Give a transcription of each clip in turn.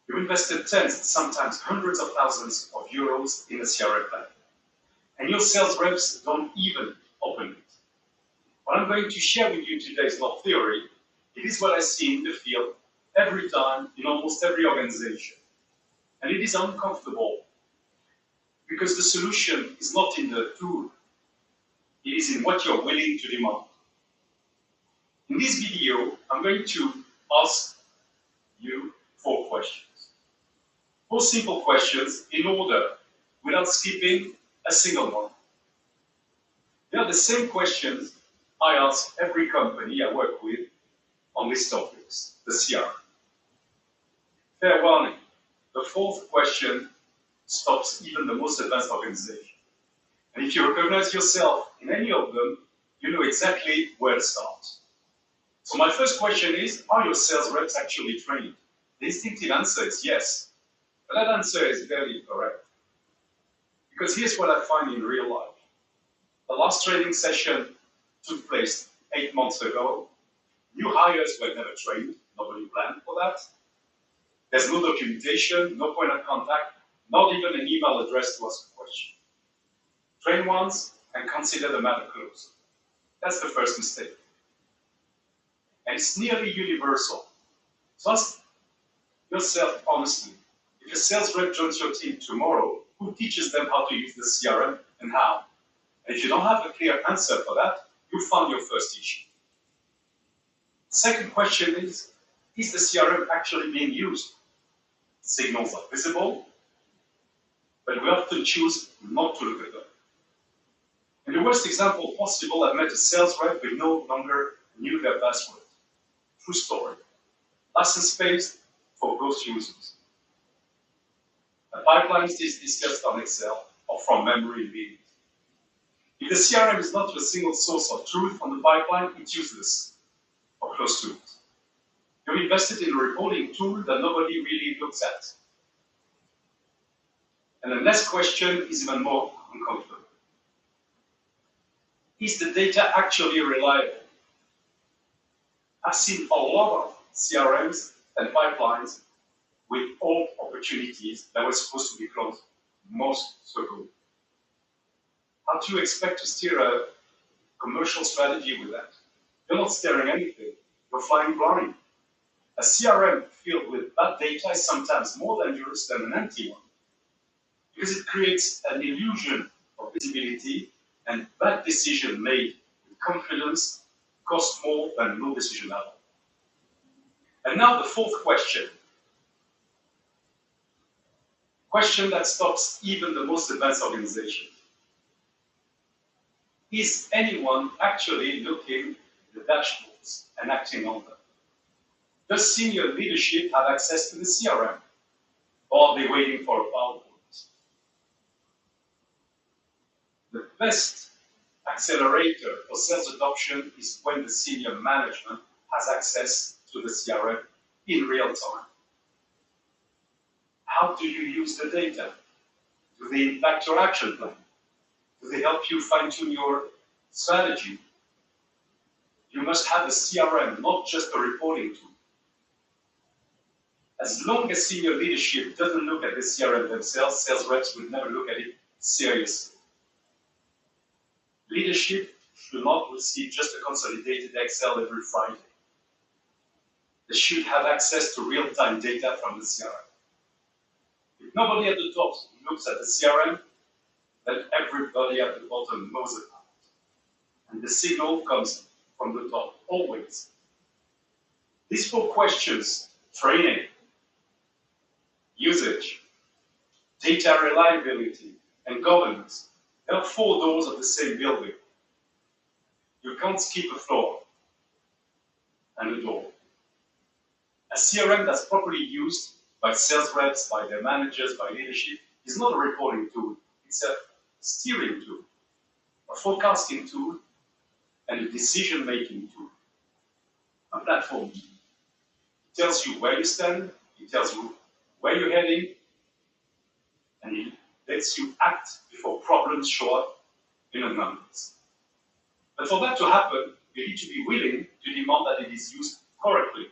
You invested tens, sometimes hundreds of thousands of euros in a CRM plan. And your sales reps don't even open it. What I'm going to share with you today is not theory. It is what I see in the field every time in almost every organization. And it is uncomfortable because the solution is not in the tool. It is in what you're willing to demand. In this video, I'm going to ask you 4 questions. 4 simple questions in order, without skipping a single one. They are the same questions I ask every company I work with on these topics, the CRM. Fair warning, the 4th question stops even the most advanced organization. And if you recognize yourself in any of them, you know exactly where to start. So my first question is, are your sales reps actually trained? The instinctive answer is yes, but that answer is very incorrect. Because here's what I find in real life. The last training session took place 8 months ago. New hires were never trained, nobody planned for that. There's no documentation, no point of contact, not even an email address to ask a question. Train once and consider the matter closed. That's the first mistake. And it's nearly universal. So ask yourself honestly, if a sales rep joins your team tomorrow, who teaches them how to use the CRM and how? And if you don't have a clear answer for that, you found your first issue. Second question is the CRM actually being used? Signals are visible, but we often choose not to look at them. In the worst example possible, I've met a sales rep who no longer knew their password. True story. License based for both users. The pipeline is discussed on Excel or from memory indeed. If the CRM is not a single source of truth on the pipeline, it's useless or close to it. You've invested in a reporting tool that nobody really looks at. And the next question is even more uncomfortable. Is the data actually reliable? I've seen a lot of CRMs and pipelines with old opportunities that were supposed to be closed months ago. How do you expect to steer a commercial strategy with that? You're not steering anything. You're flying blind. A CRM filled with bad data is sometimes more dangerous than an empty one because it creates an illusion of visibility, and bad decision made with confidence costs more than no decision at all. And now the 4th question. Question that stops even the most advanced organization. Is anyone actually looking at the dashboards and acting on them? Does senior leadership have access to the CRM? Or are they waiting for a PowerPoint? The best accelerator for sales adoption is when the senior management has access to the CRM in real time. How do you use the data? Do they impact your action plan? Do they help you fine-tune your strategy? You must have a CRM, not just a reporting tool. As long as senior leadership doesn't look at the CRM themselves, sales reps will never look at it seriously. Leadership should not receive just a consolidated Excel every Friday. They should have access to real-time data from the CRM. If nobody at the top looks at the CRM, then everybody at the bottom knows about it. And the signal comes from the top, always. These 4 questions, training, usage, data reliability, and governance, they are 4 doors of the same building. You can't skip a floor and a door. A CRM that's properly used by sales reps, by their managers, by leadership, is not a reporting tool. It's a steering tool, a forecasting tool, and a decision-making tool. A platform. It tells you where you stand, it tells you where you're heading, and it lets you act before problems show up in the numbers. But for that to happen, you need to be willing to demand that it is used correctly.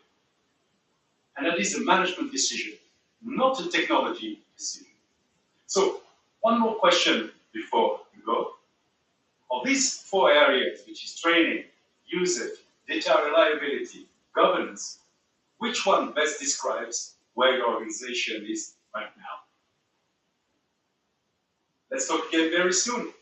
And that is a management decision. not a technology decision. So, one more question before you go. Of these 4 areas, which is training, usage, data reliability, governance, which one best describes where your organization is right now? Let's talk again very soon.